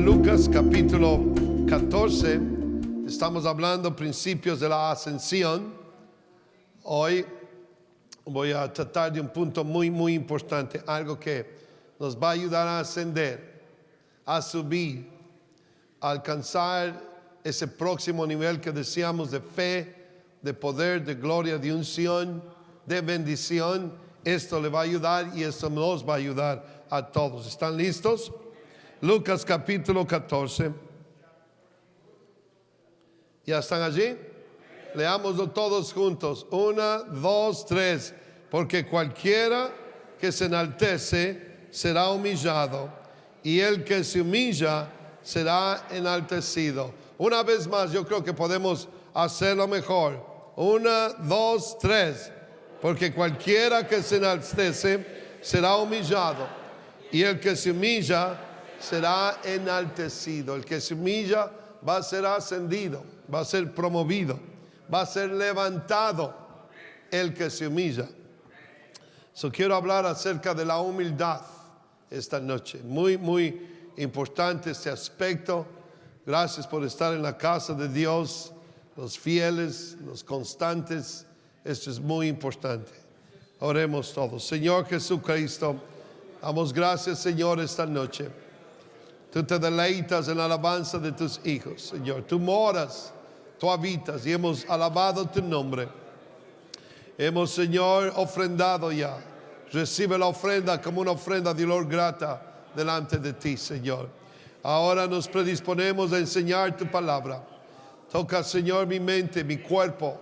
Lucas capítulo 14. Estamos hablando principios de la ascensión. Hoy voy a tratar de un punto muy importante, algo que nos va a ayudar a ascender, a subir, a alcanzar ese próximo nivel que decíamos de fe, de poder, de gloria, de unción, de bendición. Esto le va a ayudar y esto nos va a ayudar a todos. ¿Están listos? Lucas capítulo 14. ¿Ya están allí? Leámoslo todos juntos. 1, 2, 3. Porque cualquiera que se enaltece será humillado, y el que se humilla será enaltecido. Una vez más, yo creo que podemos hacerlo mejor. 1, 2, 3. Porque cualquiera que se enaltece será humillado, y el que se humilla será enaltecido. El que se humilla va a ser ascendido, va a ser promovido, va a ser levantado. El que se humilla. Quiero hablar acerca de la humildad esta noche. Muy importante este aspecto. Gracias por estar en la casa de Dios, los fieles, los constantes. Esto es muy importante. Oremos todos. Señor Jesucristo, damos gracias, Señor, esta noche. Tú te deleitas en la alabanza de tus hijos, Señor. Tú moras, tú habitas, y hemos alabado tu nombre. Hemos, Señor, ofrendado ya. Recibe la ofrenda como una ofrenda de olor grata delante de ti, Señor. Ahora nos predisponemos a enseñar tu palabra. Toca, Señor, mi mente, mi cuerpo.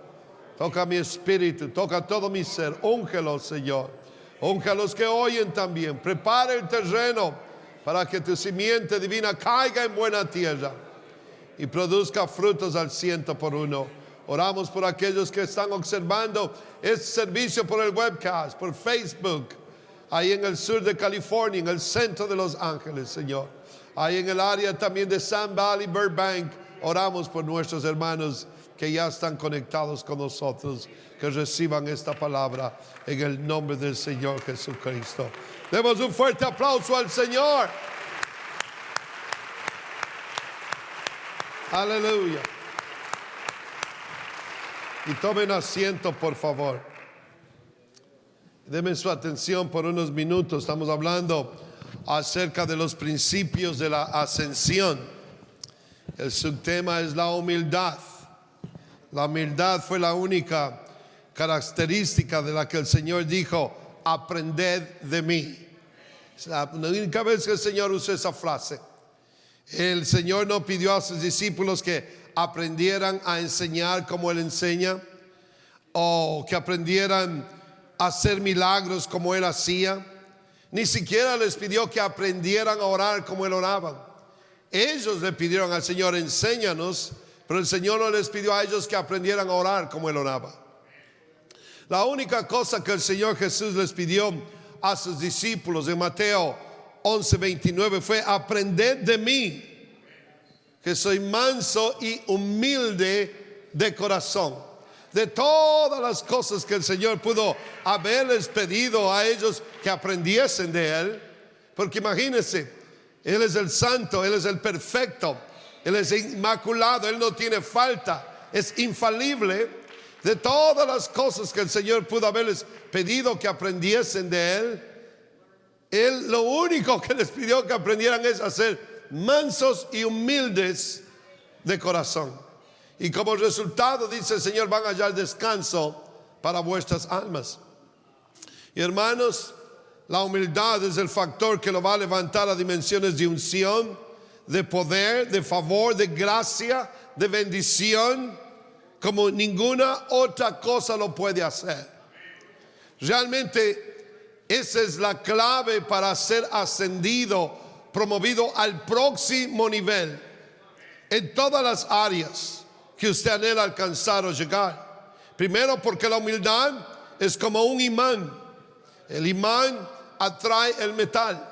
Toca mi espíritu, toca todo mi ser. Úngelos, Señor. Unge a los que oyen también. Prepara el terreno para que tu simiente divina caiga en buena tierra y produzca frutos al 100%. Oramos por aquellos que están observando este servicio por el webcast, por Facebook, ahí en el sur de California, en el centro de Los Ángeles, Señor. Ahí en el área también de Sun Valley, Burbank. Oramos por nuestros hermanos que ya están conectados con nosotros, que reciban esta palabra en el nombre del Señor Jesucristo. Demos un fuerte aplauso al Señor. Aleluya. Y tomen asiento, por favor. Denme su atención por unos minutos. Estamos hablando acerca de los principios de la ascensión. El subtema es la humildad. La humildad fue la única característica de la que el Señor dijo: aprended de mí. Es la única vez que el Señor usó esa frase. El Señor no pidió a sus discípulos que aprendieran a enseñar como Él enseña, o que aprendieran a hacer milagros como Él hacía. Ni siquiera les pidió que aprendieran a orar como Él oraba. Ellos le pidieron al Señor: enséñanos. Pero el Señor no les pidió a ellos que aprendieran a orar como Él oraba. La única cosa que el Señor Jesús les pidió a sus discípulos en Mateo 11:29 fue: aprended de mí, que soy manso y humilde de corazón. De todas las cosas que el Señor pudo haberles pedido a ellos que aprendiesen de Él, porque imagínense, Él es el santo, Él es el perfecto, Él es inmaculado, Él no tiene falta, es infalible. De todas las cosas que el Señor pudo haberles pedido que aprendiesen de Él lo único que les pidió que aprendieran es a ser mansos y humildes de corazón. Y como resultado, dice el Señor, van a hallar descanso para vuestras almas. Y hermanos, la humildad es el factor que lo va a levantar a dimensiones de unción, de poder, de favor, de gracia, de bendición, como ninguna otra cosa lo puede hacer. Realmente esa es la clave para ser ascendido, promovido al próximo nivel en todas las áreas que usted anhela alcanzar o llegar. Primero, porque la humildad es como un imán. El imán atrae el metal.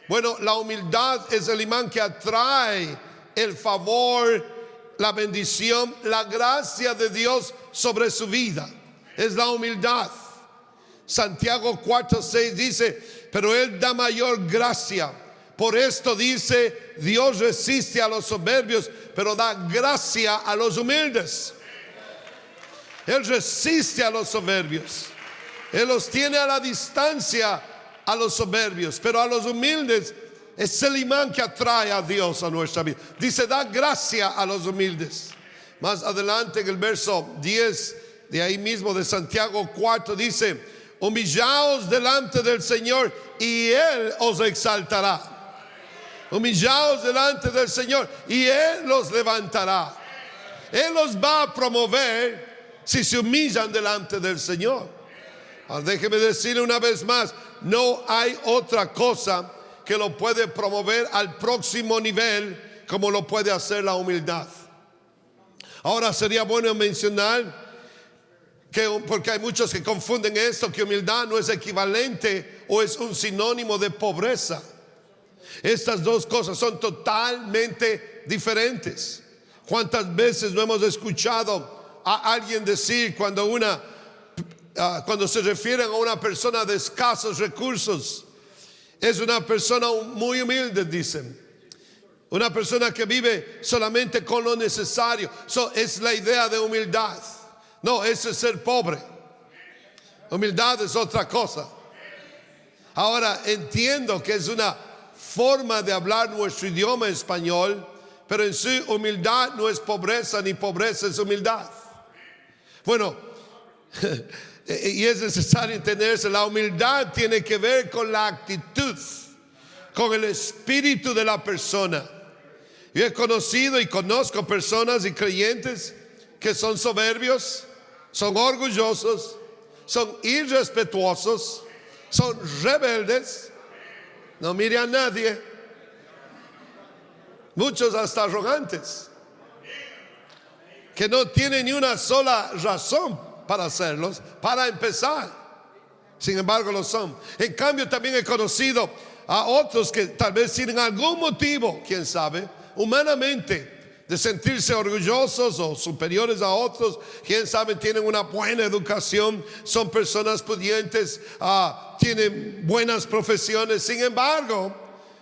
Bueno, la humildad es el imán que atrae el favor, la bendición, la gracia de Dios sobre su vida. Es la humildad. Santiago 4:6 dice: pero Él da mayor gracia. Por esto dice, Dios resiste a los soberbios, pero da gracia a los humildes. Él resiste a los soberbios. Él los tiene a la distancia a los soberbios, pero a los humildes es el imán que atrae a Dios a nuestra vida. Dice, da gracia a los humildes. Más adelante en el verso 10 de ahí mismo de Santiago 4 dice, humillaos delante del Señor y Él os exaltará. Humillaos delante del Señor y Él los levantará. Él los va a promover si se humillan delante del Señor. Déjeme decirle una vez más, no hay otra cosa que lo puede promover al próximo nivel como lo puede hacer la humildad. Ahora sería bueno mencionar que, porque hay muchos que confunden esto, que humildad no es equivalente o es un sinónimo de pobreza. Estas dos cosas son totalmente diferentes. ¿Cuántas veces no hemos escuchado a alguien decir cuando se refieren a una persona de escasos recursos, es una persona muy humilde, dicen? Una persona que vive solamente con lo necesario. Es la idea de humildad. No, eso es ser pobre. Humildad es otra cosa. Ahora entiendo que es una forma de hablar nuestro idioma español, pero en sí humildad no es pobreza, ni pobreza es humildad. Bueno, y es necesario entenderse, la humildad tiene que ver con la actitud, con el espíritu de la persona. Yo he conocido y conozco personas y creyentes que son soberbios, son orgullosos, son irrespetuosos, son rebeldes, no mire a nadie, muchos hasta arrogantes, que no tienen ni una sola razón para hacerlos, para empezar. Sin embargo lo son. En cambio también he conocido a otros que tal vez tienen algún motivo, quién sabe, humanamente, de sentirse orgullosos o superiores a otros. Quién sabe, tienen una buena educación, son personas pudientes, tienen buenas profesiones. Sin embargo,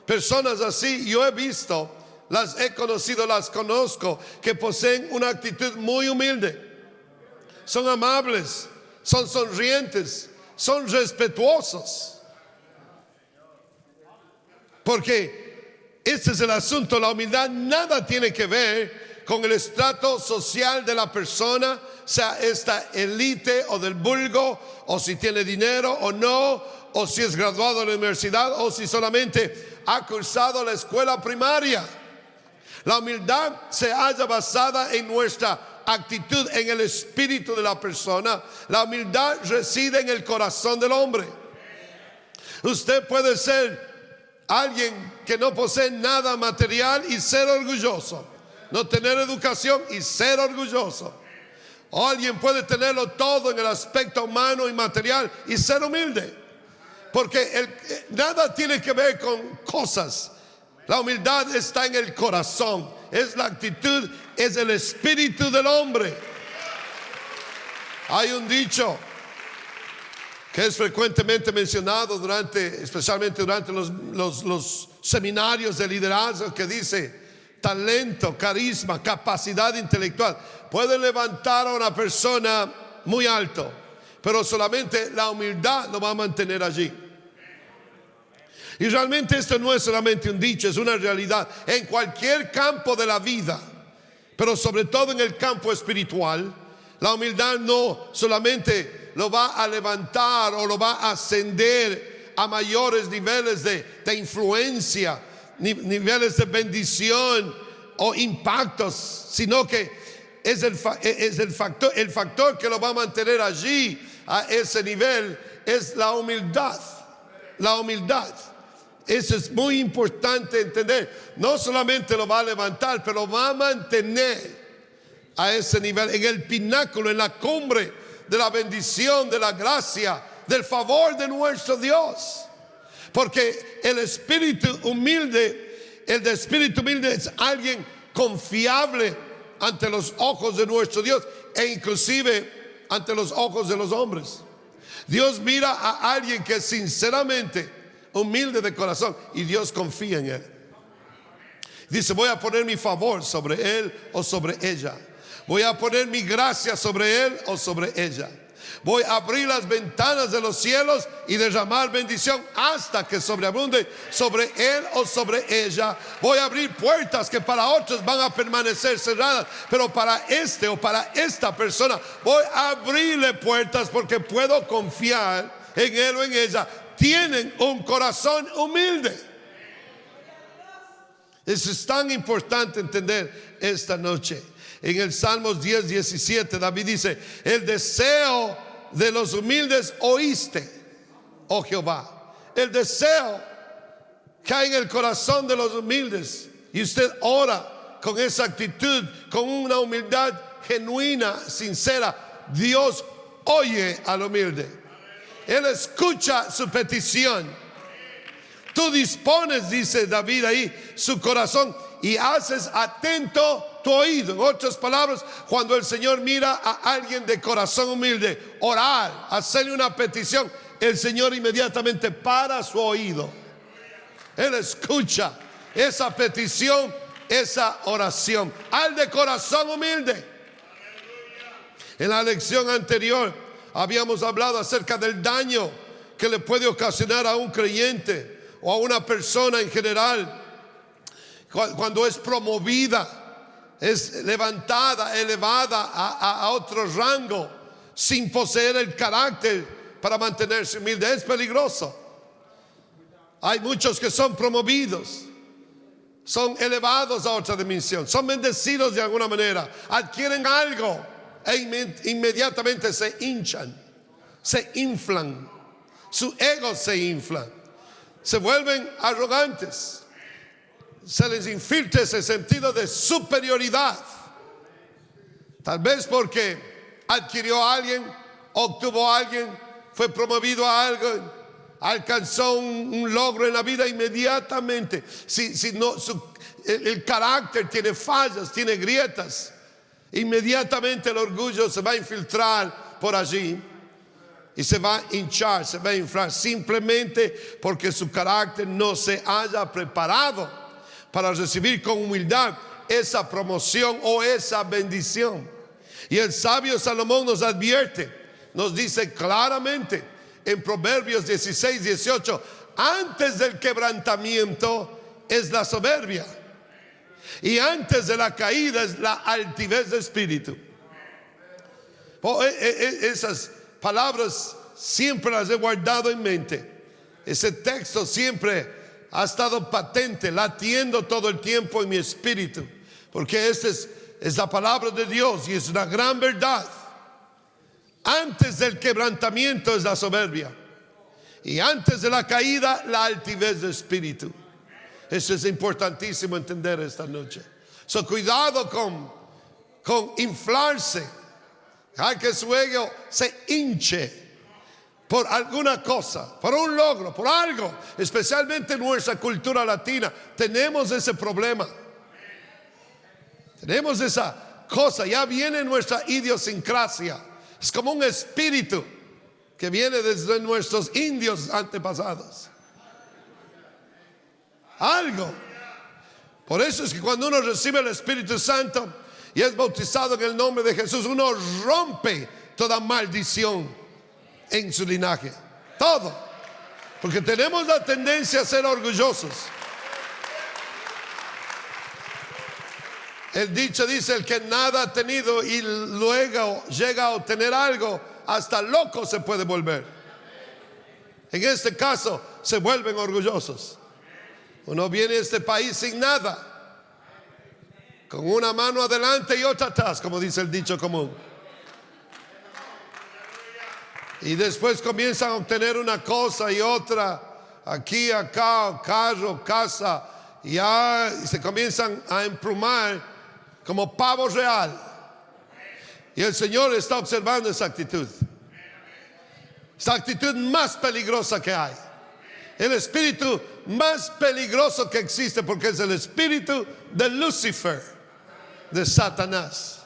personas así yo he visto, las he conocido, las conozco, que poseen una actitud muy humilde. Son amables, son sonrientes, son respetuosos. Porque este es el asunto, la humildad nada tiene que ver con el estrato social de la persona, sea esta élite o del vulgo, o si tiene dinero o no, o si es graduado de la universidad, o si solamente ha cursado la escuela primaria. La humildad se halla basada en nuestra actitud, en el espíritu de la persona. La humildad reside en el corazón del hombre. Usted puede ser alguien que no posee nada material y ser orgulloso, no tener educación y ser orgulloso. O alguien puede tenerlo todo en el aspecto humano y material y ser humilde, porque nada tiene que ver con cosas. La humildad está en el corazón, es la actitud, es el espíritu del hombre. Hay un dicho que es frecuentemente mencionado especialmente durante los seminarios de liderazgo, que dice: talento, carisma, capacidad intelectual pueden levantar a una persona muy alto, pero solamente la humildad lo va a mantener allí. Y realmente esto no es solamente un dicho, es una realidad en cualquier campo de la vida, pero sobre todo en el campo espiritual. La humildad no solamente lo va a levantar o lo va a ascender a mayores niveles de influencia, niveles de bendición o impactos, sino que es el factor que lo va a mantener allí a ese nivel, es la humildad. La humildad. Eso es muy importante entender. No solamente lo va a levantar, pero lo va a mantener a ese nivel, en el pináculo, en la cumbre de la bendición, de la gracia, del favor de nuestro Dios. Porque el espíritu humilde es alguien confiable ante los ojos de nuestro Dios e inclusive ante los ojos de los hombres. Dios mira a alguien que sinceramente, humilde de corazón, y Dios confía en él. Dice, voy a poner mi favor sobre él o sobre ella. Voy a poner mi gracia sobre él o sobre ella. Voy a abrir las ventanas de los cielos y derramar bendición hasta que sobreabunde sobre él o sobre ella. Voy a abrir puertas que para otros van a permanecer cerradas, pero para este o para esta persona voy a abrirle puertas porque puedo confiar en él o en ella. Tienen un corazón humilde. Eso es tan importante entender esta noche. En el Salmos 10, 17, David dice, el deseo de los humildes oíste, oh Jehová. El deseo que hay en el corazón de los humildes, y usted ora con esa actitud, con una humildad genuina, sincera, Dios oye al humilde. Él escucha su petición. Tú dispones, dice David ahí, su corazón y haces atento tu oído. En otras palabras, cuando el Señor mira a alguien de corazón humilde orar, hacerle una petición, el Señor inmediatamente para su oído. Él escucha esa petición, esa oración al de corazón humilde. En la lección anterior habíamos hablado acerca del daño que le puede ocasionar a un creyente o a una persona en general cuando es promovida, es levantada, elevada a otro rango sin poseer el carácter para mantenerse humilde. Es peligroso. Hay muchos que son promovidos, son elevados a otra dimensión, son bendecidos de alguna manera, adquieren algo e inmediatamente se hinchan, se inflan, su ego se infla, se vuelven arrogantes, se les infiltra ese sentido de superioridad, tal vez porque adquirió a alguien, obtuvo a alguien, fue promovido a algo, alcanzó un logro en la vida inmediatamente. Si no, el carácter tiene fallas, tiene grietas, inmediatamente el orgullo se va a infiltrar por allí y se va a hinchar, se va a inflar, simplemente porque su carácter no se haya preparado para recibir con humildad esa promoción o esa bendición. Y el sabio Salomón nos advierte, nos dice claramente en Proverbios 16, 18, antes del quebrantamiento es la soberbia, y antes de la caída es la altivez de espíritu. Esas palabras siempre las he guardado en mente. Ese texto siempre ha estado patente, latiendo todo el tiempo en mi espíritu, porque esta es la palabra de Dios y es una gran verdad. Antes del quebrantamiento es la soberbia, y antes de la caída la altivez de espíritu. Eso es importantísimo entender esta noche. Cuidado con inflarse, a que su ego se hinche por alguna cosa, por un logro, por algo. Especialmente en nuestra cultura latina tenemos ese problema, tenemos esa cosa, ya viene nuestra idiosincrasia. Es como un espíritu que viene desde nuestros indios antepasados. Algo. Por eso es que cuando uno recibe el Espíritu Santo y es bautizado en el nombre de Jesús, uno rompe toda maldición en su linaje. Todo. Porque tenemos la tendencia a ser orgullosos. El dicho dice, el que nada ha tenido y luego llega a obtener algo, hasta loco se puede volver. En este caso se vuelven orgullosos. Uno viene a este país sin nada, con una mano adelante y otra atrás, como dice el dicho común. Y después comienzan a obtener una cosa y otra, aquí, acá, carro, casa, y se comienzan a emplumar como pavo real. Y el Señor está observando esa actitud más peligrosa que hay, el espíritu más peligroso que existe, porque es el espíritu de Lucifer, de Satanás.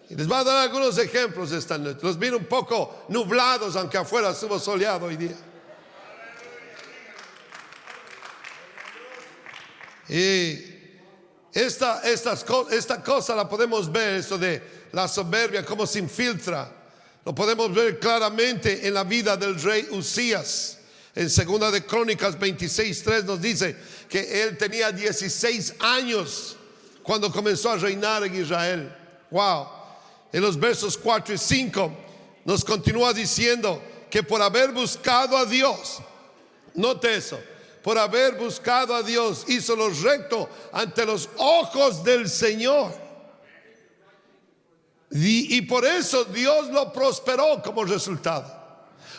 Y les voy a dar algunos ejemplos esta noche. Los miro un poco nublados, aunque afuera estuvo soleado hoy día. Y esta cosa la podemos ver, esto de la soberbia, cómo se infiltra. Lo podemos ver claramente en la vida del rey Usías. En 2 de Crónicas 26:3 nos dice que él tenía 16 años cuando comenzó a reinar en Israel. Wow. En los versos 4 y 5 nos continúa diciendo que por haber buscado a Dios, note eso, por haber buscado a Dios, hizo lo recto ante los ojos del Señor. Y por eso Dios lo prosperó como resultado.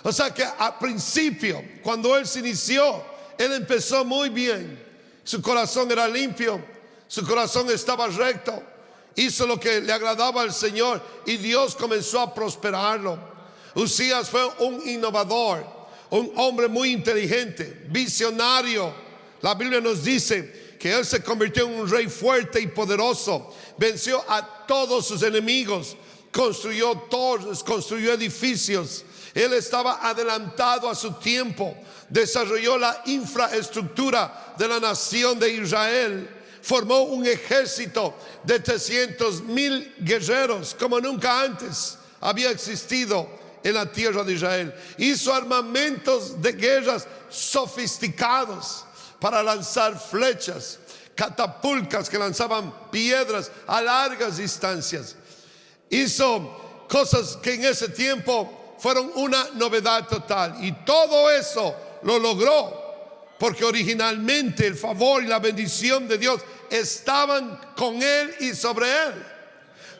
O sea que al principio, cuando él se inició, él empezó muy bien. Su corazón era limpio, su corazón estaba recto, hizo lo que le agradaba al Señor y Dios comenzó a prosperarlo. Usías fue un innovador, un hombre muy inteligente, visionario. La Biblia nos dice que él se convirtió en un rey fuerte y poderoso. Venció a todos sus enemigos, construyó torres, construyó edificios. Él estaba adelantado a su tiempo, desarrolló la infraestructura de la nación de Israel, formó un ejército de 300,000 guerreros como nunca antes había existido en la tierra de Israel. Hizo armamentos de guerras sofisticados para lanzar flechas, catapultas que lanzaban piedras a largas distancias. Hizo cosas que en ese tiempo fueron una novedad total, y todo eso lo logró porque originalmente el favor y la bendición de Dios estaban con él y sobre él.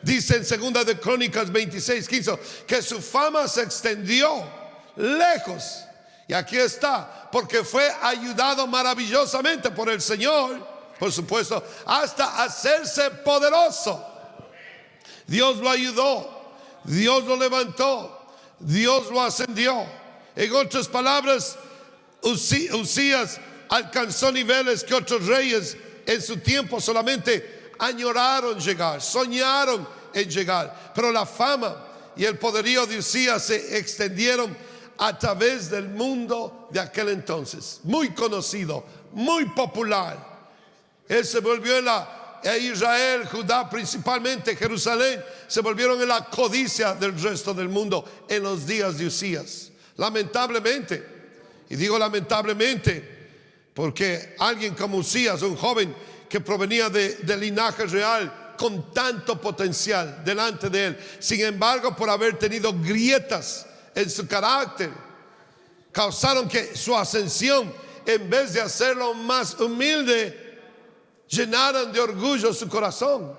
Dice en 2 de Crónicas 26:15 que su fama se extendió lejos, y aquí está, porque fue ayudado maravillosamente por el Señor, por supuesto, hasta hacerse poderoso. Dios lo ayudó, Dios lo levantó, Dios lo ascendió. En otras palabras, Usías alcanzó niveles que otros reyes en su tiempo solamente añoraron llegar, soñaron en llegar. Pero la fama y el poderío de Usías se extendieron a través del mundo de aquel entonces. Muy conocido, muy popular. Él se volvió Israel, Judá, principalmente Jerusalén, se volvieron en la codicia del resto del mundo en los días de Usías. Lamentablemente, y digo lamentablemente porque alguien como Usías, un joven que provenía de linaje real con tanto potencial delante de él, sin embargo, por haber tenido grietas en su carácter, causaron que su ascensión, en vez de hacerlo más humilde, llenaran de orgullo su corazón.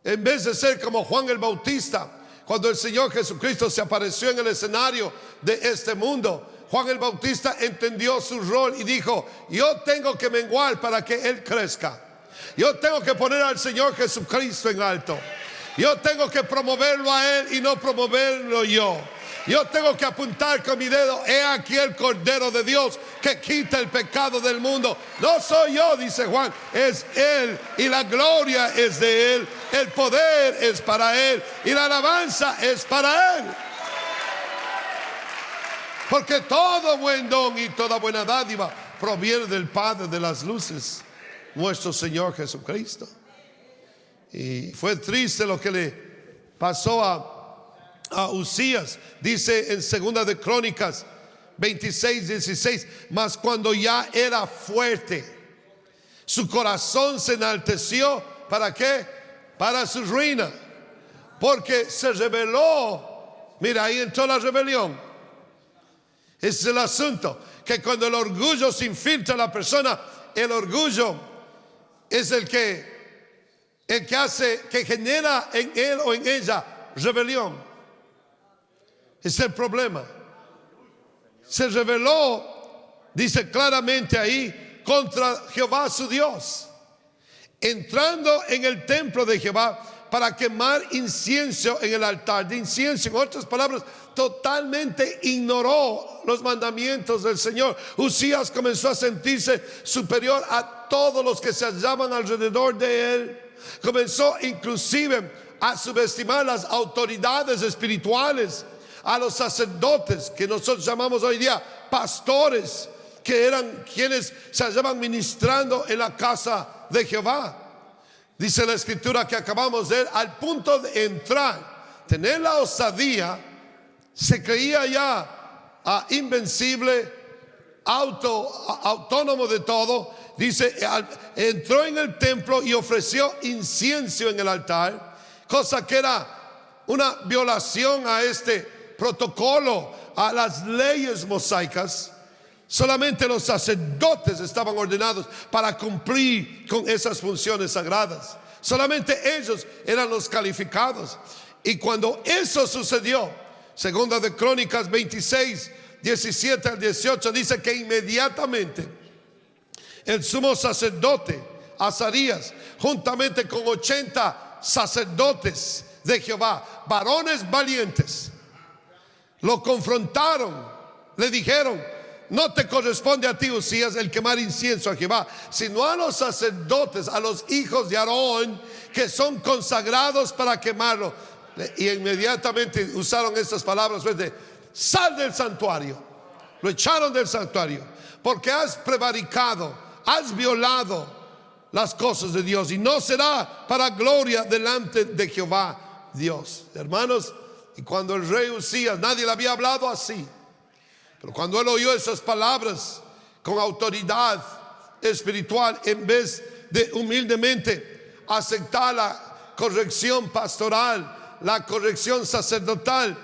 En vez de ser como Juan el Bautista, cuando el Señor Jesucristo se apareció en el escenario de este mundo, Juan el Bautista entendió su rol y dijo: yo tengo que menguar para que Él crezca. Yo tengo que poner al Señor Jesucristo en alto. Yo tengo que promoverlo a Él y no promoverlo yo. Yo tengo que apuntar con mi dedo: he aquí el Cordero de Dios que quita el pecado del mundo. No soy yo, dice Juan, es Él, y la gloria es de Él, el poder es para Él y la alabanza es para Él. Porque todo buen don y toda buena dádiva proviene del Padre de las luces, nuestro Señor Jesucristo. Y fue triste lo que le pasó a Usías. Dice en 2 de Crónicas 26:16: mas cuando ya era fuerte, su corazón se enalteció. ¿Para qué? Para su ruina, porque se rebeló. Mira, ahí entró la rebelión. Ese es el asunto, que cuando el orgullo se infiltra en la persona, el orgullo es el que hace, que genera en él o en ella rebelión. Es el problema. Se rebeló, dice claramente ahí, contra Jehová su Dios, entrando en el templo de Jehová para quemar incienso en el altar de incienso. En otras palabras, totalmente ignoró los mandamientos del Señor. Usías comenzó a sentirse superior a todos los que se hallaban alrededor de él. Comenzó inclusive a subestimar las autoridades espirituales, a los sacerdotes, que nosotros llamamos hoy día pastores, que eran quienes se hallaban ministrando en la casa de Jehová. Dice la escritura que acabamos de ver, al punto de entrar, tener la osadía, se creía ya invencible, autónomo de todo. Dice, entró en el templo y ofreció incienso en el altar, cosa que era una violación a este protocolo, a las leyes mosaicas. Solamente los sacerdotes estaban ordenados para cumplir con esas funciones sagradas. Solamente ellos eran los calificados. Y cuando eso sucedió, segunda de Crónicas 26, 17 al 18, dice que inmediatamente el sumo sacerdote Azarías, juntamente con 80 sacerdotes de Jehová, varones valientes, lo confrontaron, le dijeron: no te corresponde a ti, Usías, el quemar incienso a Jehová, sino a los sacerdotes, a los hijos de Aarón, que son consagrados para quemarlo. Y inmediatamente usaron estas palabras: sal del santuario. Lo echaron del santuario, porque has prevaricado, has violado las cosas de Dios, y no será para gloria delante de Jehová Dios. Hermanos, y cuando el rey Usías, nadie le había hablado así, pero cuando él oyó esas palabras con autoridad espiritual, en vez de humildemente aceptar la corrección pastoral, la corrección sacerdotal,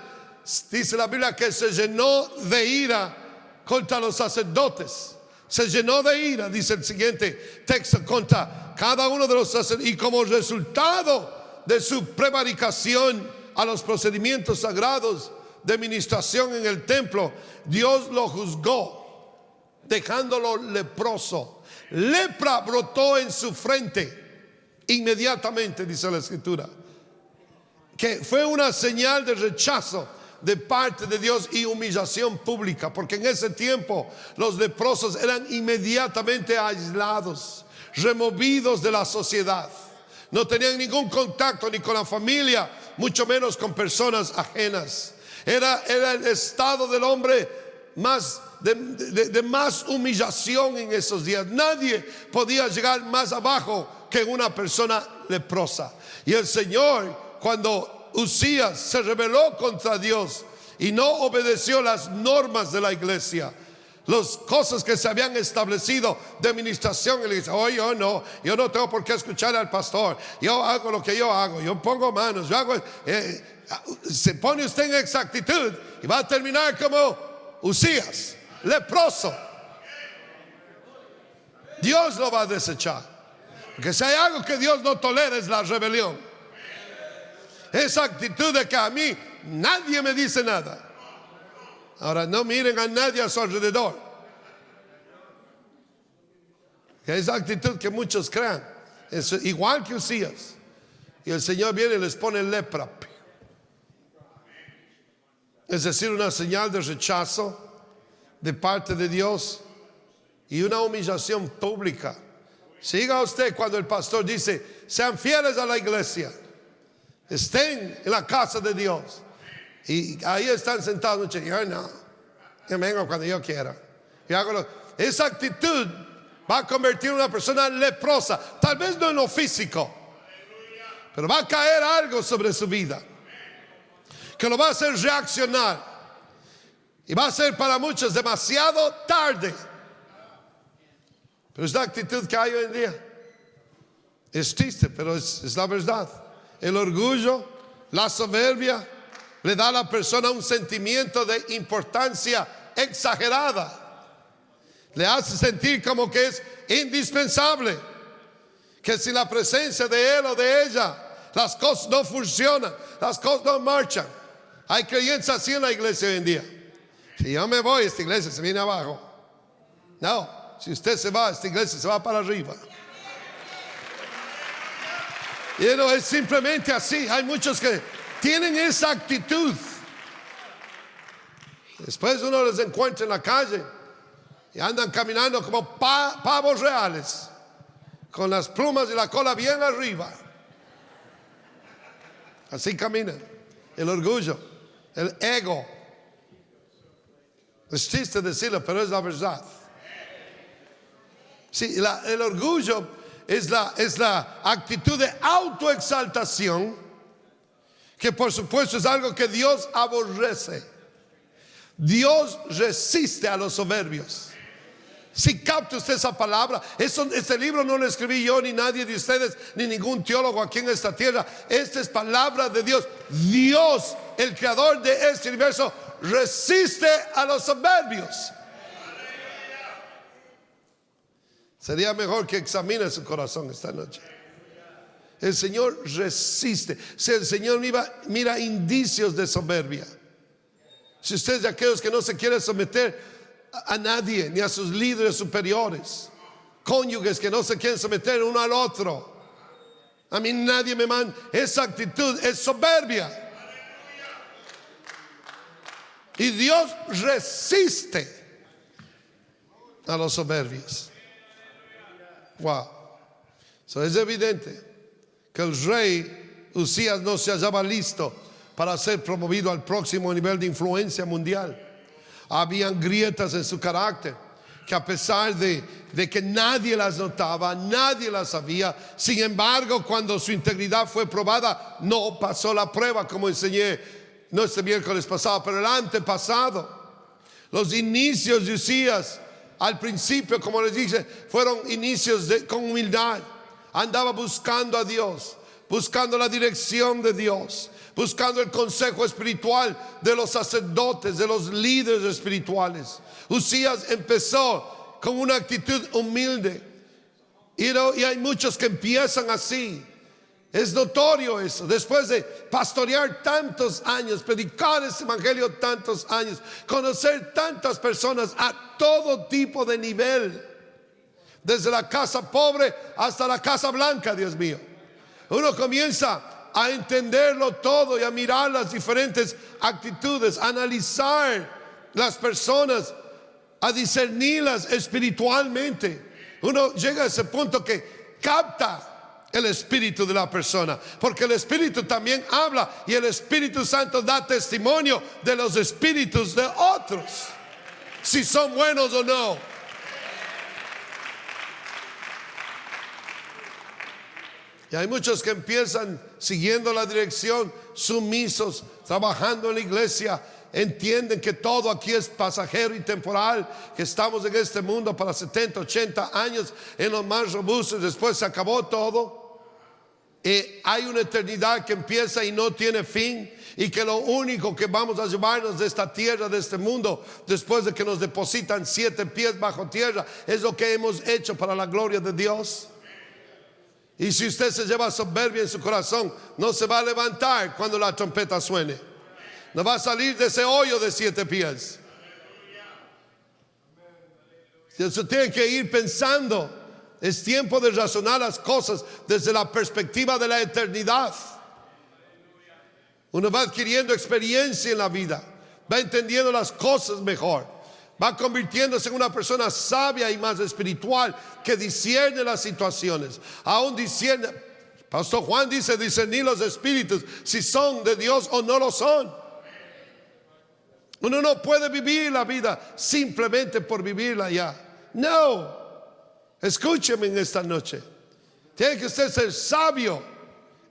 dice la Biblia que se llenó de ira contra los sacerdotes. Se llenó de ira, dice el siguiente texto, contra cada uno de los sacerdotes, y como resultado de su prevaricación a los procedimientos sagrados de ministración en el templo, Dios lo juzgó, dejándolo leproso. Lepra brotó en su frente inmediatamente, dice la escritura, que fue una señal de rechazo de parte de Dios y humillación pública, porque en ese tiempo los leprosos eran inmediatamente aislados, removidos de la sociedad. No tenían ningún contacto ni con la familia, mucho menos con personas ajenas. Era el estado del hombre más de más humillación en esos días. Nadie podía llegar más abajo que una persona leprosa. Y el Señor, cuando Usías se rebeló contra Dios y no obedeció las normas de la iglesia, las cosas que se habían establecido de administración, él dice: oh, yo no tengo por qué escuchar al pastor, yo hago lo que yo hago, yo pongo manos, yo hago, se pone usted en exactitud y va a terminar como Usías, leproso. Dios lo va a desechar, porque si hay algo que Dios no tolera es la rebelión. Esa actitud de que a mí nadie me dice nada. Ahora, no miren a nadie a su alrededor. Esa actitud que muchos crean es igual que Usías. Y el Señor viene y les pone lepra. Es decir, una señal de rechazo de parte de Dios y una humillación pública. Siga usted cuando el pastor dice: sean fieles a la iglesia, estén en la casa de Dios. Y ahí están sentados muchos. Yo no, yo vengo cuando yo quiera. Yo hago esa actitud va a convertir a una persona leprosa. Tal vez no en lo físico, pero va a caer algo sobre su vida que lo va a hacer reaccionar. Y va a ser para muchos demasiado tarde. Pero es la actitud que hay hoy en día. Es triste, pero es la verdad. El orgullo, la soberbia, le da a la persona un sentimiento de importancia exagerada. Le hace sentir como que es indispensable, que sin la presencia de él o de ella, las cosas no funcionan, las cosas no marchan. Hay creyentes así en la iglesia hoy en día. Si yo me voy, esta iglesia se viene abajo. No, si usted se va, esta iglesia se va para arriba. Y no es simplemente así. Hay muchos que tienen esa actitud. Después uno los encuentra en la calle y andan caminando como pavos reales, con las plumas y la cola bien arriba. Así caminan. El orgullo, el ego. Es triste decirlo, pero es la verdad. Sí, el orgullo es la actitud de autoexaltación, que por supuesto es algo que Dios aborrece. Dios resiste a los soberbios. Si capta usted esa palabra, este libro no lo escribí yo, ni nadie de ustedes, ni ningún teólogo aquí en esta tierra. Esta es palabra de Dios. Dios, el creador de este universo, resiste a los soberbios. Sería mejor que examine su corazón esta noche. El Señor resiste. Si el Señor mira indicios de soberbia. Si usted es de aquellos que no se quiere someter a nadie, ni a sus líderes superiores, cónyuges que no se quieren someter uno al otro, a mí nadie me manda, esa actitud es soberbia. Y Dios resiste a los soberbios. Wow. So es evidente que el rey Usías no se hallaba listo para ser promovido al próximo nivel de influencia mundial. Habían grietas en su carácter que, a pesar de que nadie las notaba, nadie las sabía, sin embargo, cuando su integridad fue probada, no pasó la prueba, como enseñé no este miércoles pasado, pero el antepasado. Los inicios de Usías, al principio, como les dije, fueron inicios con humildad. Andaba buscando a Dios, buscando la dirección de Dios, buscando el consejo espiritual de los sacerdotes, de los líderes espirituales. Usías empezó con una actitud humilde. Y hay muchos que empiezan así. Es notorio eso. Después de pastorear tantos años, predicar ese evangelio tantos años, conocer tantas personas a todo tipo de nivel, desde la casa pobre hasta la casa blanca, Dios mío, uno comienza a entenderlo todo y a mirar las diferentes actitudes, a analizar las personas, a discernirlas espiritualmente. Uno llega a ese punto que capta el espíritu de la persona, porque el espíritu también habla, y el Espíritu Santo da testimonio de los espíritus de otros, si son buenos o no. Y hay muchos que empiezan siguiendo la dirección, sumisos, trabajando en la iglesia, entienden que todo aquí es pasajero y temporal, que estamos en este mundo para 70, 80 años en los más robustos, después se acabó todo. Hay una eternidad que empieza y no tiene fin, y que lo único que vamos a llevarnos de esta tierra, de este mundo, después de que nos depositan 7 pies bajo tierra, es lo que hemos hecho para la gloria de Dios. Y si usted se lleva soberbia en su corazón, no se va a levantar cuando la trompeta suene. No va a salir de ese hoyo de 7 pies. Usted tiene que ir pensando. Es tiempo de razonar las cosas desde la perspectiva de la eternidad. Uno va adquiriendo experiencia en la vida, va entendiendo las cosas mejor, va convirtiéndose en una persona sabia y más espiritual, que discierne las situaciones. Aún discierne. Pastor Juan dice discernir los espíritus, si son de Dios o no lo son. Uno no puede vivir la vida simplemente por vivirla ya. No. Escúcheme en esta noche. Tiene que usted ser sabio,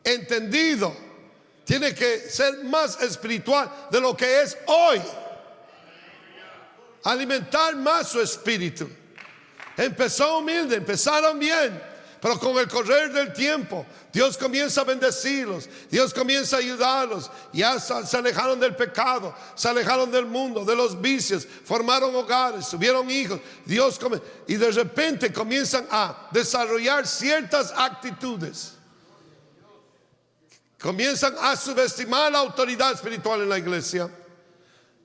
entendido. Tiene que ser más espiritual de lo que es hoy. Alimentar más su espíritu. Empezó humilde, empezaron bien, pero con el correr del tiempo Dios comienza a bendecirlos, Dios comienza a ayudarlos. Ya se alejaron del pecado, se alejaron del mundo, de los vicios, formaron hogares, tuvieron hijos. Y de repente comienzan a desarrollar ciertas actitudes. Comienzan a subestimar la autoridad espiritual en la iglesia,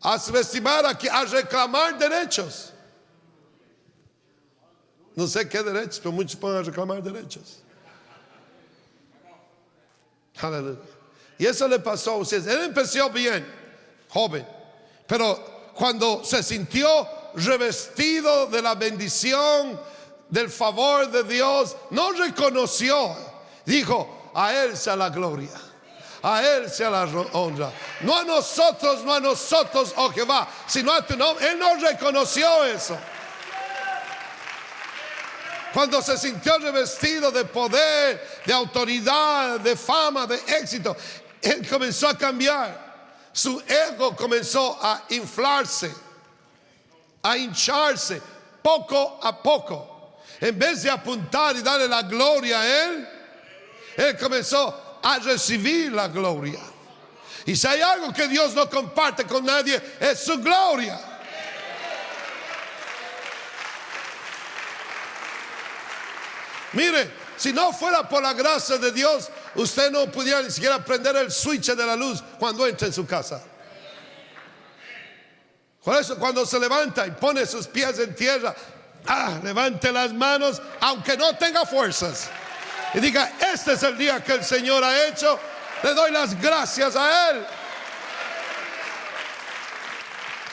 a subestimar, a reclamar derechos. No sé qué derechos, pero muchos pueden reclamar derechos. Aleluya. Y eso le pasó a ustedes. Él empezó bien, joven, pero cuando se sintió revestido de la bendición, del favor de Dios, no reconoció. Dijo: a Él sea la gloria, a Él sea la honra. No a nosotros, oh Jehová, sino a tu nombre. Él no reconoció eso. Cuando se sintió revestido de poder, de autoridad, de fama, de éxito, él comenzó a cambiar. Su ego comenzó a inflarse, a hincharse poco a poco. En vez de apuntar y darle la gloria a él comenzó a recibir la gloria. Y si hay algo que Dios no comparte con nadie, es su gloria. Mire, si no fuera por la gracia de Dios, usted no pudiera ni siquiera prender el switch de la luz cuando entra en su casa. Por eso cuando se levanta y pone sus pies en tierra, levante las manos aunque no tenga fuerzas y diga: este es el día que el Señor ha hecho, le doy las gracias a Él.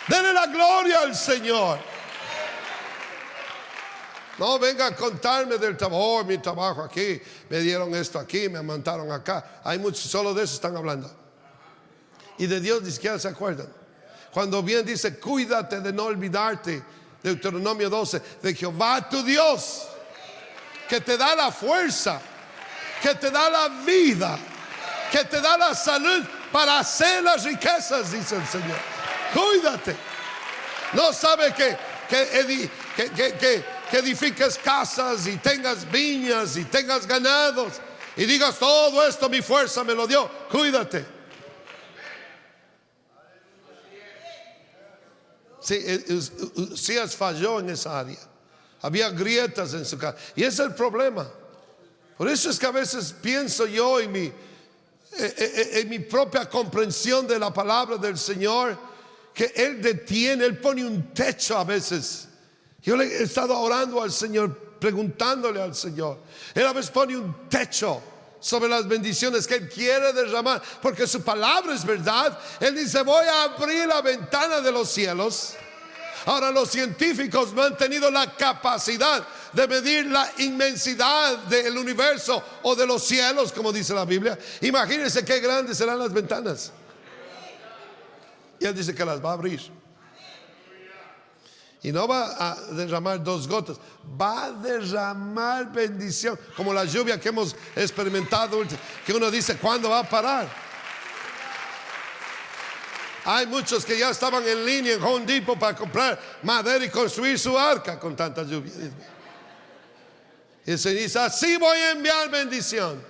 Denle la gloria al Señor. No venga a contarme del trabajo, mi trabajo aquí, me dieron esto aquí, me mandaron acá. Hay muchos, solo de eso están hablando. Y de Dios ni siquiera se acuerdan. Cuando bien dice: cuídate de no olvidarte, Deuteronomio 12, de Jehová tu Dios, que te da la fuerza, que te da la vida, que te da la salud para hacer las riquezas, dice el Señor. Cuídate. No sabe que edifiques casas y tengas viñas y tengas ganados y digas: todo esto mi fuerza me lo dio. Cuídate. Sí, Usías falló en esa área. Había grietas en su casa. Y ese es el problema. Por eso es que a veces pienso yo en mi propia comprensión de la palabra del Señor, que Él detiene, Él pone un techo a veces. Yo le he estado orando al Señor, preguntándole al Señor. Él a veces pone un techo sobre las bendiciones que Él quiere derramar, porque su palabra es verdad. Él dice: voy a abrir la ventana de los cielos. Ahora, los científicos no han tenido la capacidad de medir la inmensidad del universo o de los cielos, como dice la Biblia. Imagínense qué grandes serán las ventanas. Y Él dice que las va a abrir. Y no va a derramar 2 gotas, va a derramar bendición, como la lluvia que hemos experimentado, que uno dice: ¿cuándo va a parar? Hay muchos que ya estaban en línea en Home Depot para comprar madera y construir su arca con tanta lluvia. Y el Señor dice: así voy a enviar bendición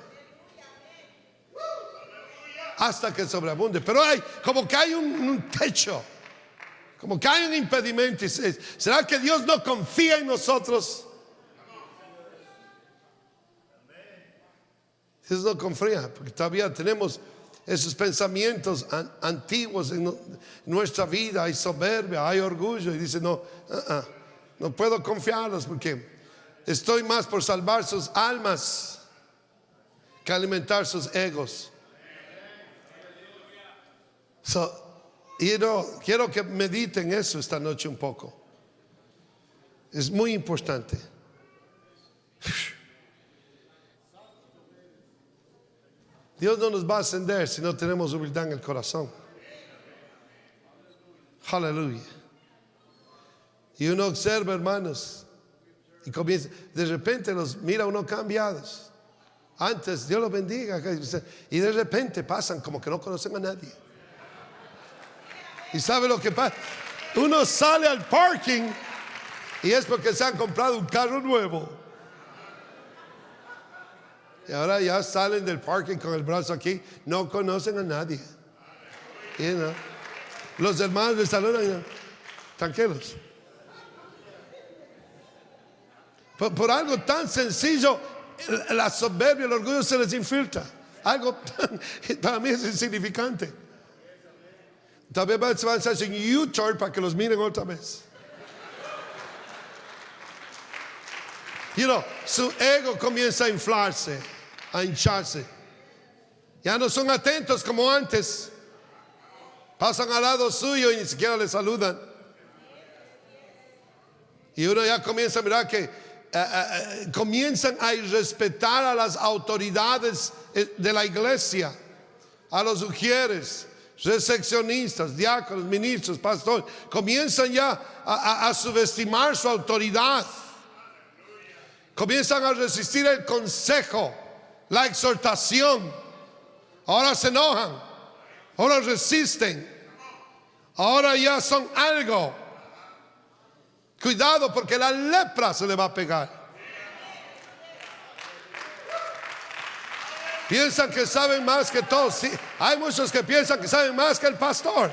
hasta que sobreabunde. Pero hay como que hay un techo, como que hay un impedimento. ¿Será que Dios no confía en nosotros? Dios no confía, porque todavía tenemos esos pensamientos antiguos en nuestra vida. Hay soberbia, hay orgullo. Y dice: no puedo confiarlos, porque estoy más por salvar sus almas que alimentar sus egos. Quiero que mediten eso esta noche un poco. Es muy importante. Dios no nos va a ascender si no tenemos humildad en el corazón. Aleluya. Y uno observa, hermanos, y comienza, de repente los mira uno cambiados. Antes, Dios los bendiga, y de repente pasan como que no conocen a nadie. ¿Y sabe lo que pasa? Uno sale al parking y es porque se han comprado un carro nuevo. Y ahora ya salen del parking con el brazo aquí. No conocen a nadie. Los hermanos les saludan. Tranquilos. Por algo tan sencillo, la soberbia, el orgullo se les infiltra. Algo para mí es insignificante. Tal vez se van a hacer un U-turn para que los miren otra vez. Su ego comienza a inflarse, a hincharse. Ya no son atentos como antes. Pasan al lado suyo y ni siquiera le saludan. Y uno ya comienza a mirar que comienzan a irrespetar a las autoridades de la iglesia, a los ujieres, recepcionistas, diáconos, ministros, pastores. Comienzan ya a subestimar su autoridad. Comienzan a resistir el consejo, la exhortación. Ahora se enojan, ahora resisten, ahora ya son algo. Cuidado, porque la lepra se le va a pegar. Piensan que saben más que todos. Sí, hay muchos que piensan que saben más que el pastor.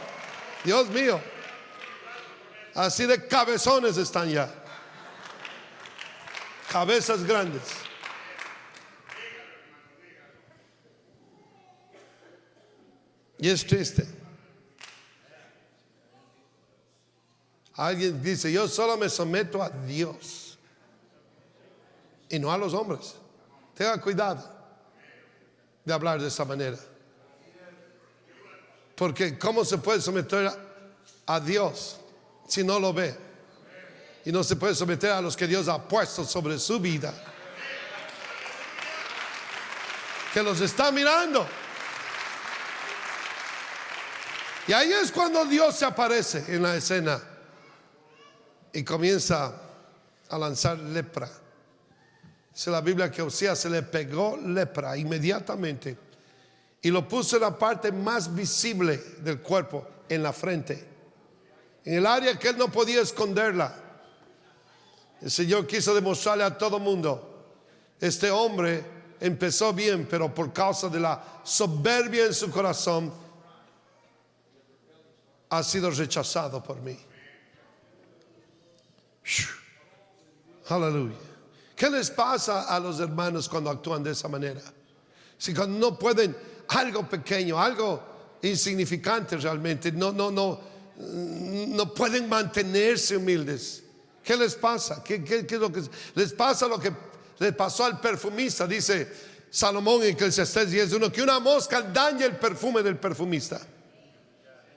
Dios mío, así de cabezones están ya. Cabezas grandes. Y es triste. Alguien dice: yo solo me someto a Dios y no a los hombres. Tenga cuidado de hablar de esa manera, porque ¿cómo se puede someter a Dios si no lo ve? Y no se puede someter a los que Dios ha puesto sobre su vida, que los está mirando. Y ahí es cuando Dios se aparece en la escena y comienza a lanzar lepra. Dice la Biblia que a Usías se le pegó lepra inmediatamente y lo puso en la parte más visible del cuerpo, en la frente, en el área que él no podía esconderla. El Señor quiso demostrarle a todo mundo: este hombre empezó bien, pero por causa de la soberbia en su corazón ha sido rechazado por mí. Aleluya. ¿Qué les pasa a los hermanos cuando actúan de esa manera? Si cuando no pueden, algo pequeño, algo insignificante realmente, no pueden mantenerse humildes. ¿Qué les pasa? ¿Qué es lo que les pasa? Lo que le pasó al perfumista. Dice Salomón en Eclesiastés 10:1 que una mosca daña el perfume del perfumista.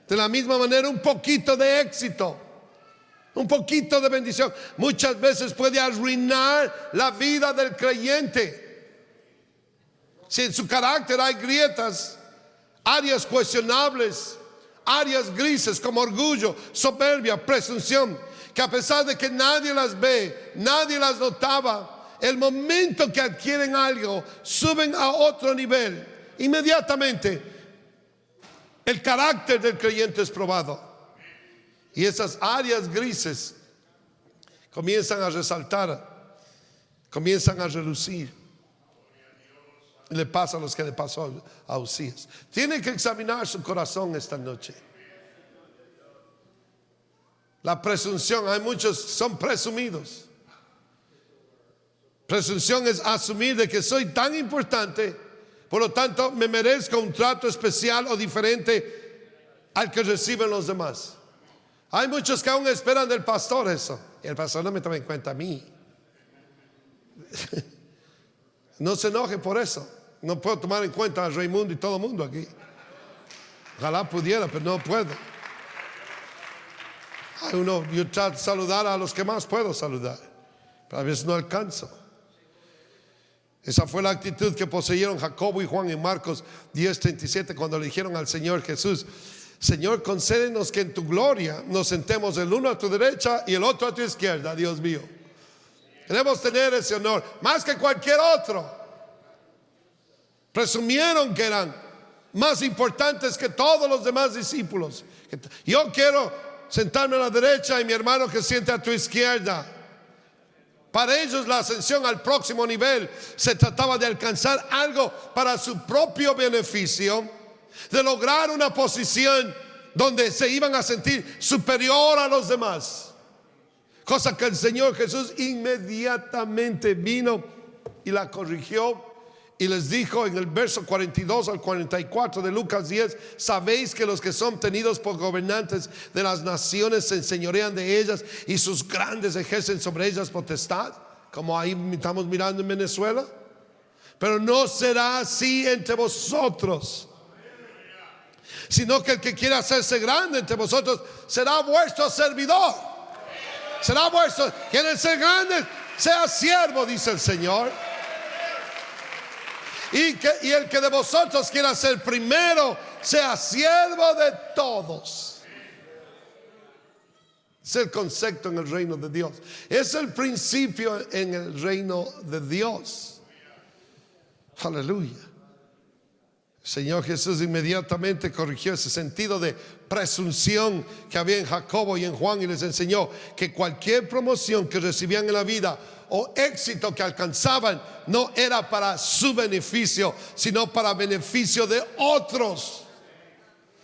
De la misma manera, un poquito de éxito, un poquito de bendición, muchas veces puede arruinar la vida del creyente. Si en su carácter hay grietas, áreas cuestionables, áreas grises como orgullo, soberbia, presunción, que a pesar de que nadie las ve, nadie las notaba, el momento que adquieren algo, suben a otro nivel. Inmediatamente el carácter del creyente es probado. Y esas áreas grises comienzan a resaltar, comienzan a relucir. Y le pasa a los que le pasó a Usías. Tiene que examinar su corazón esta noche. La presunción, hay muchos son presumidos. Presunción es asumir de que soy tan importante, por lo tanto me merezco un trato especial o diferente al que reciben los demás. Hay muchos que aún esperan del pastor eso. Y el pastor no me toma en cuenta a mí. No se enoje por eso. No puedo tomar en cuenta a Raimundo y todo el mundo aquí. Ojalá pudiera, pero no puedo. Yo trato de saludar a los que más puedo saludar, pero a veces no alcanzo. Esa fue la actitud que poseyeron Jacobo y Juan en Marcos 10:37 cuando le dijeron al Señor Jesús: Señor, concédenos que en tu gloria nos sentemos el uno a tu derecha y el otro a tu izquierda. Dios mío, queremos tener ese honor más que cualquier otro. Presumieron que eran más importantes que todos los demás discípulos. Yo quiero sentarme a la derecha y mi hermano que siente a tu izquierda. Para ellos la ascensión al próximo nivel se trataba de alcanzar algo para su propio beneficio, de lograr una posición donde se iban a sentir superior a los demás. Cosa que el Señor Jesús inmediatamente vino y la corrigió y les dijo en el verso 42 al 44 de Lucas 10: sabéis que los que son tenidos por gobernantes de las naciones se enseñorean de ellas y sus grandes ejercen sobre ellas potestad, como ahí estamos mirando en Venezuela. Pero no será así entre vosotros, sino que el que quiera hacerse grande entre vosotros será vuestro servidor. Será vuestro. ¿Quieren ser grandes? Sea siervo, dice el Señor. Y el que de vosotros quiera ser primero, sea siervo de todos. Es el concepto en el reino de Dios. Es el principio en el reino de Dios. Aleluya. El Señor Jesús inmediatamente corrigió ese sentido de presunción que había en Jacobo y en Juan, y les enseñó que cualquier promoción que recibían en la vida o éxito que alcanzaban no era para su beneficio, sino para beneficio de otros.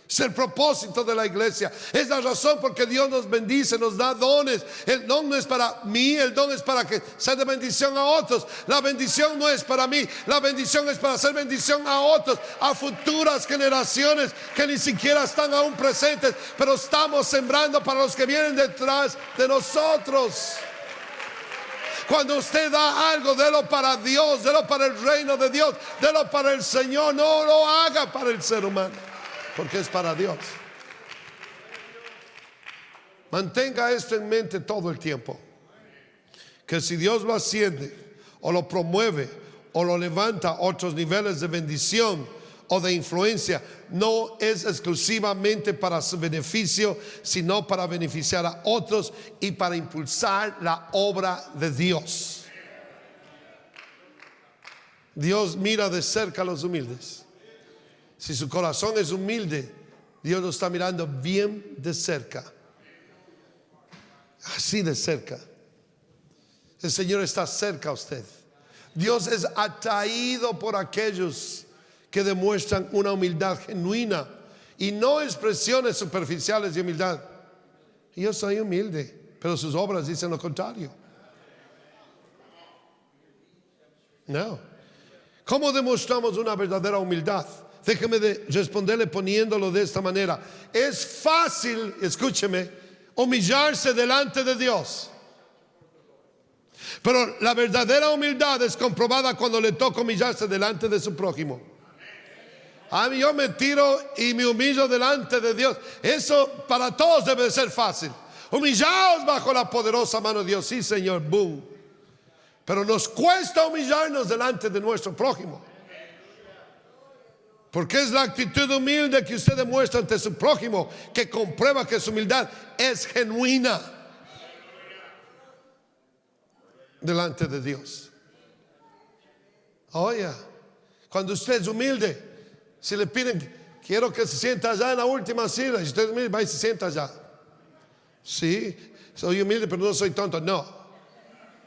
Es el propósito de la iglesia. Es la razón por que Dios nos bendice, nos da dones. El don no es para mí, el don es para que sea de bendición a otros. La bendición no es para mí, la bendición es para hacer bendición a otros, a futuras generaciones que ni siquiera están aún presentes, pero estamos sembrando para los que vienen detrás de nosotros. Cuando usted da algo, délo para Dios, délo para el reino de Dios, délo para el Señor. No lo haga para el ser humano, porque es para Dios. Mantenga esto en mente todo el tiempo, que si Dios lo asciende o lo promueve o lo levanta a otros niveles de bendición o de influencia, no es exclusivamente para su beneficio, sino para beneficiar a otros y para impulsar la obra de Dios. Dios mira de cerca a los humildes. Si su corazón es humilde, Dios lo está mirando bien de cerca. Así de cerca. El Señor está cerca a usted. Dios es atraído por aquellos que demuestran una humildad genuina y no expresiones superficiales de humildad. Yo soy humilde, pero sus obras dicen lo contrario. No. ¿Cómo demostramos una verdadera humildad? Déjeme responderle poniéndolo de esta manera. Es fácil, escúcheme, humillarse delante de Dios, pero la verdadera humildad es comprobada cuando le toca humillarse delante de su prójimo. A mí yo me tiro y me humillo delante de Dios. Eso para todos debe de ser fácil. Humillaos bajo la poderosa mano de Dios. Sí, Señor, boom. Pero nos cuesta humillarnos delante de nuestro prójimo, porque es la actitud humilde que usted demuestra ante su prójimo que comprueba que su humildad es genuina delante de Dios. Oye, cuando usted es humilde, si le piden, quiero que se sienta allá en la última fila, y usted es humilde, va y se sienta allá. Sí, soy humilde, pero no soy tonto. No,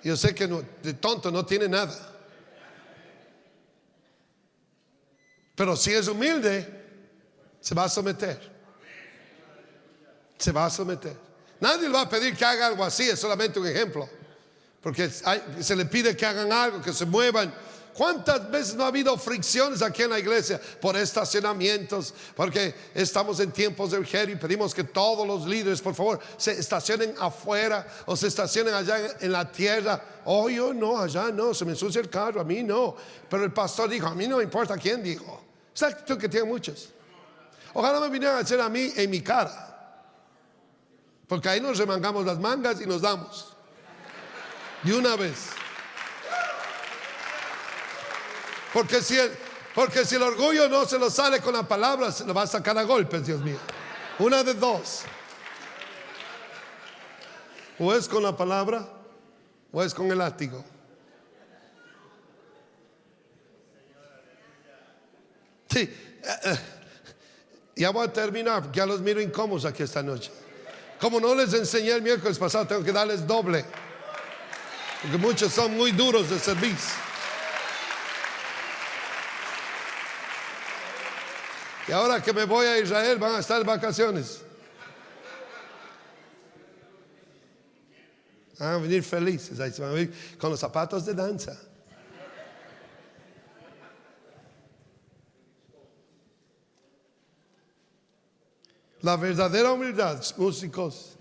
yo sé que de tonto no tiene nada. Pero si es humilde, se va a someter. Se va a someter. Nadie le va a pedir que haga algo así, es solamente un ejemplo. Porque se le pide que hagan algo, que se muevan. ¿Cuántas veces no ha habido fricciones aquí en la iglesia por estacionamientos? Porque estamos en tiempos de Eugerio y pedimos que todos los líderes, por favor, se estacionen afuera o se estacionen allá en la tierra. Oh, yo no, allá no, se me ensucia el carro, a mí no. Pero el pastor dijo, a mí no me importa quién dijo. Es la actitud que tienen muchos. Ojalá me vinieran a hacer a mí en mi cara, porque ahí nos remangamos las mangas y nos damos de una vez. Porque si el orgullo no se lo sale con la palabra, se lo va a sacar a golpes, Dios mío. Una de dos. O es con la palabra o es con el látigo. Sí, ya voy a terminar porque ya los miro incómodos aquí esta noche. Como no les enseñé el miércoles pasado, tengo que darles doble, porque muchos son muy duros de servicio. Y ahora que me voy a Israel van a estar en vacaciones. Van a venir felices, ahí se van a venir con los zapatos de danza. La verdadera humildad, músicos,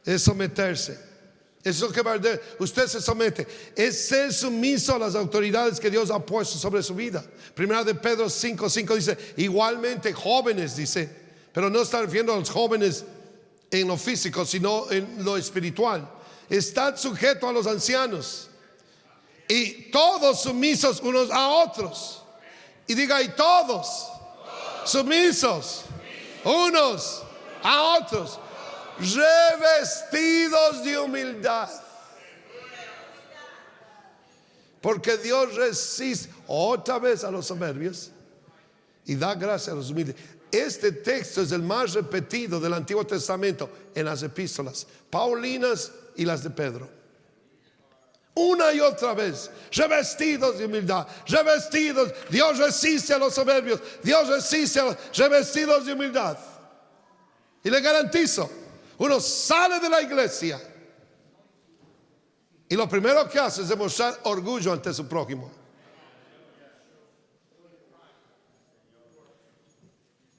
es someterse. Eso que va a hacer, usted se somete, es ser sumiso a las autoridades que Dios ha puesto sobre su vida. Primera de Pedro 5:5 dice, igualmente jóvenes, dice, pero no está refiriendo a los jóvenes en lo físico, sino en lo espiritual. Estad sujetos a los ancianos y todos sumisos unos a otros. Y diga, y todos sumisos unos a otros. revestidos de humildad. Porque Dios resiste otra vez a los soberbios y da gracia a los humildes. Este texto es el más repetido del Antiguo Testamento en las epístolas paulinas y las de Pedro. Una y otra vez, revestidos de humildad, revestidos. Dios resiste a los soberbios, Dios resiste a los revestidos de humildad. Y le garantizo, uno sale de la iglesia y lo primero que hace es demostrar orgullo ante su prójimo.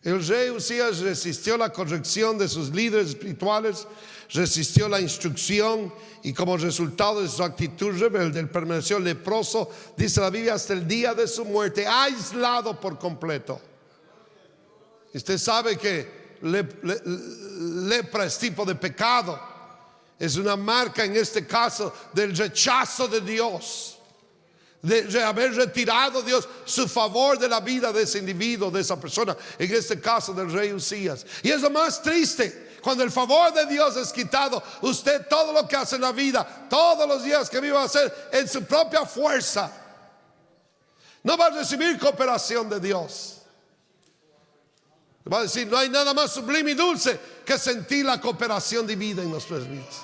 El rey Usías resistió la corrección de sus líderes espirituales, resistió la instrucción y como resultado de su actitud rebelde, él permaneció leproso, dice la Biblia, hasta el día de su muerte, aislado por completo. Usted sabe que lepra es tipo de pecado, es una marca en este caso del rechazo de Dios, de haber retirado Dios su favor de la vida de ese individuo, de esa persona, en este caso del rey Usías. Y es lo más triste, cuando el favor de Dios es quitado, usted todo lo que hace en la vida, todos los días que viva a hacer en su propia fuerza, no va a recibir cooperación de Dios. Va a decir, no hay nada más sublime y dulce que sentir la cooperación divina en nuestras vidas.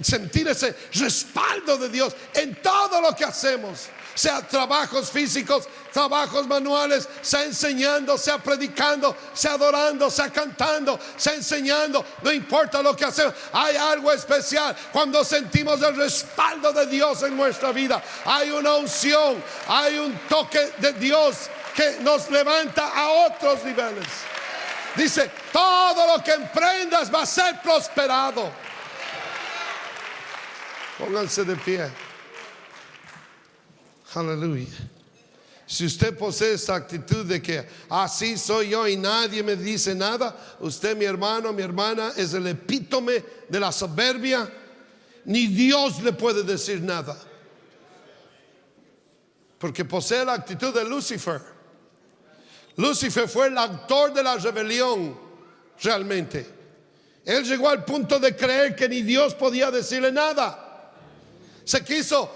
Sentir ese respaldo de Dios en todo lo que hacemos, sea trabajos físicos, trabajos manuales, sea enseñando, sea predicando, sea adorando, sea cantando, sea enseñando, no importa lo que hacemos, hay algo especial cuando sentimos el respaldo de Dios en nuestra vida. Hay una unción, hay un toque de Dios que nos levanta a otros niveles. Dice, todo lo que emprendas va a ser prosperado. Pónganse de pie. Aleluya. Si usted posee esa actitud de que así soy yo y nadie me dice nada, usted, mi hermano, mi hermana, es el epítome de la soberbia. Ni Dios le puede decir nada, porque posee la actitud de Lucifer. Lucifer fue el actor de la rebelión realmente. Él llegó al punto de creer que ni Dios podía decirle nada. Se quiso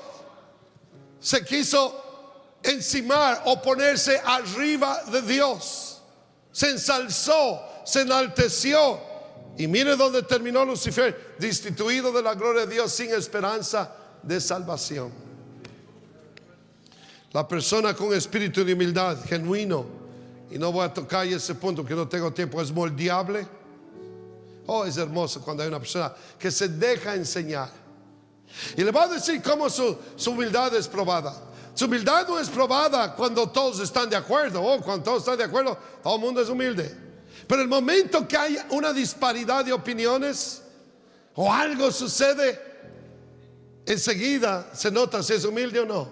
encimar o ponerse arriba de Dios. Se ensalzó, se enalteció. Y mire dónde terminó Lucifer, destituido de la gloria de Dios, sin esperanza de salvación. La persona con espíritu de humildad genuino, y no voy a tocar ese punto porque no tengo tiempo, es moldeable. Oh, es hermoso cuando hay una persona que se deja enseñar. Y le voy a decir cómo su humildad es probada. Su humildad no es probada cuando todos están de acuerdo. Cuando todos están de acuerdo, todo el mundo es humilde. Pero el momento que hay una disparidad de opiniones o algo sucede, enseguida se nota si es humilde o no.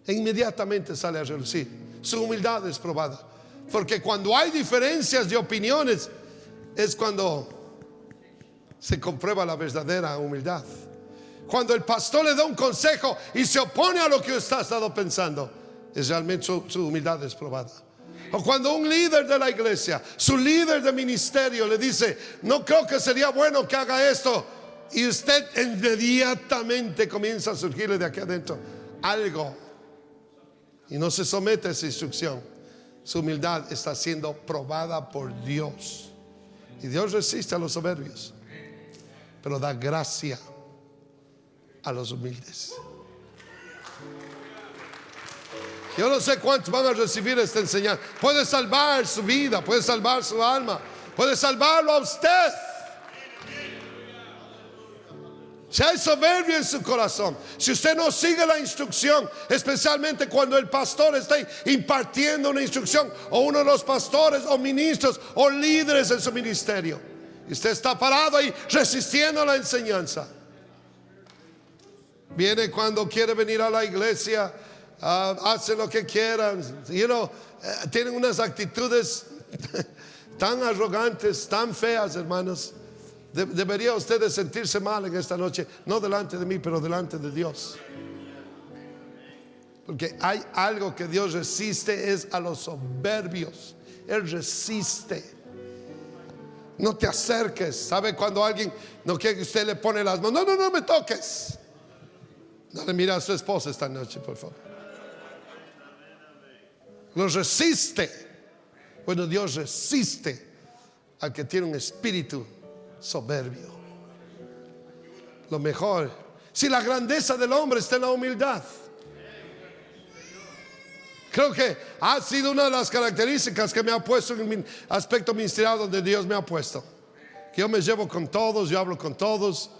E inmediatamente sale a relucir. Su humildad es probada. Porque cuando hay diferencias de opiniones es cuando se comprueba la verdadera humildad. Cuando el pastor le da un consejo y se opone a lo que usted ha estado pensando, es realmente su humildad es probada. O cuando un líder de la iglesia, su líder de ministerio le dice, no creo que sería bueno que haga esto, y usted inmediatamente comienza a surgirle de aquí adentro algo y no se somete a esa instrucción, su humildad está siendo probada por Dios. Y Dios resiste a los soberbios, pero da gracia a los humildes. Yo no sé cuántos van a recibir esta enseñanza. Puede salvar su vida, puede salvar su alma, puede salvarlo a usted. Si hay soberbia en su corazón, si usted no sigue la instrucción, especialmente cuando el pastor está impartiendo una instrucción, o uno de los pastores o ministros o líderes en su ministerio, y usted está parado ahí resistiendo la enseñanza, viene cuando quiere venir a la iglesia, hace lo que quieran, tienen unas actitudes tan arrogantes, tan feas, hermanos. Debería usted de sentirse mal en esta noche, no delante de mí, pero delante de Dios. Porque hay algo que Dios resiste, es a los soberbios. Él resiste. No te acerques. ¿Sabe cuando alguien no quiere que usted le pone las manos? No me toques. No le mire a su esposa esta noche, por favor. Los resiste. Bueno, Dios resiste al que tiene un espíritu soberbio. Lo mejor, si la grandeza del hombre está en la humildad. Creo que ha sido una de las características que me ha puesto en mi aspecto ministerial, donde Dios me ha puesto. Que yo me llevo con todos, yo hablo con todos.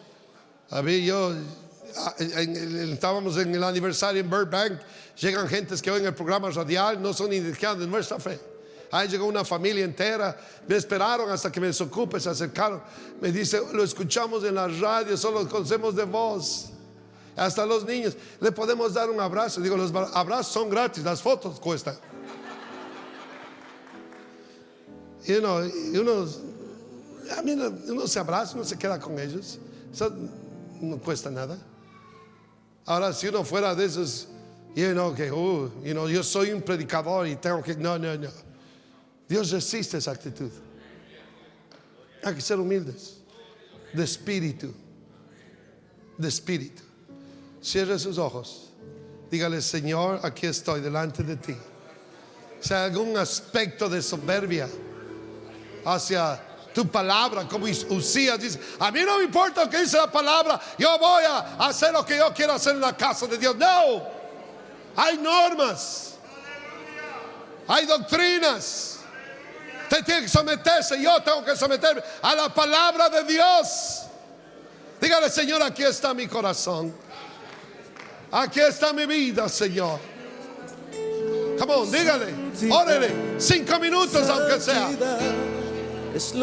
Estábamos en el aniversario en Burbank. Llegan gentes que oyen el programa radial, no son ni de nuestra fe. Ahí llegó una familia entera, me esperaron hasta que me desocupe, se acercaron. Me dice, lo escuchamos en la radio, solo conocemos de voz. Hasta los niños, le podemos dar un abrazo. Digo, los abrazos son gratis, las fotos cuestan. Y uno se abraza, uno se queda con ellos. Eso no cuesta nada. Ahora, si uno fuera de esos, yo soy un predicador y tengo que... No. Dios resiste esa actitud. Hay que ser humildes. De espíritu. Cierre sus ojos. Dígale, Señor, aquí estoy delante de ti. Si hay algún aspecto de soberbia hacia tu palabra, como Usías dice, a mí no me importa lo que dice la palabra, yo voy a hacer lo que yo quiero hacer en la casa de Dios. No, hay normas, hay doctrinas. Usted tiene que someterse, yo tengo que someterme a la palabra de Dios. Dígale, Señor, aquí está mi corazón. Aquí está mi vida, Señor. Come on, dígale, órele, 5 minutos aunque sea.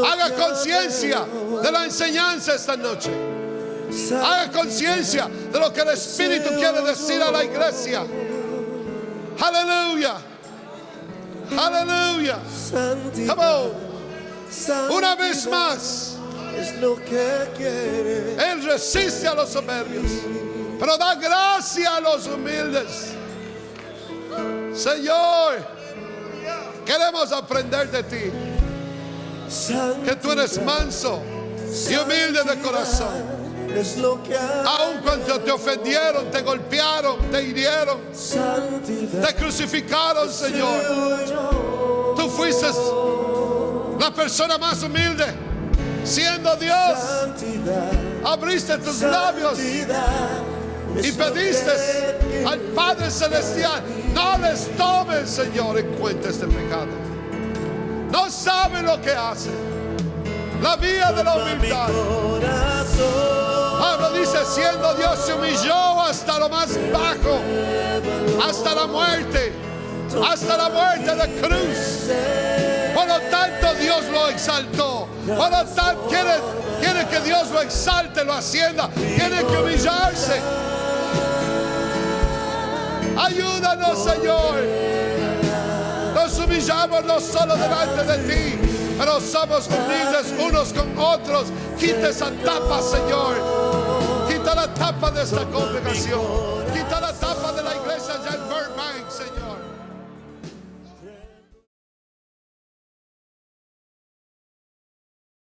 Haga conciencia de la enseñanza esta noche. Haga conciencia de lo que el Espíritu quiere decir a la iglesia. Aleluya. Come on. Una vez más, Él resiste a los soberbios, pero da gracia a los humildes. Señor, queremos aprender de ti, que tú eres manso y humilde de corazón. Aun cuando te ofendieron, te golpearon, te hirieron, te crucificaron, Señor, tú fuiste la persona más humilde. Siendo Dios, abriste tus labios y pediste al Padre Celestial, no les tomen, Señor, en cuenta este pecado. No saben lo que hacen. La vía de la humildad. Pablo dice, siendo Dios, se humilló hasta lo más bajo, hasta la muerte de cruz. Por lo tanto, Dios lo exaltó. Por lo tanto, quiere que Dios lo exalte, lo ascienda. Tiene que humillarse. Ayúdanos, Señor. Nos humillamos no solo delante de ti, pero somos humildes unos con otros. Quita esa tapa, Señor. Quita la tapa de esta congregación. Quita la tapa.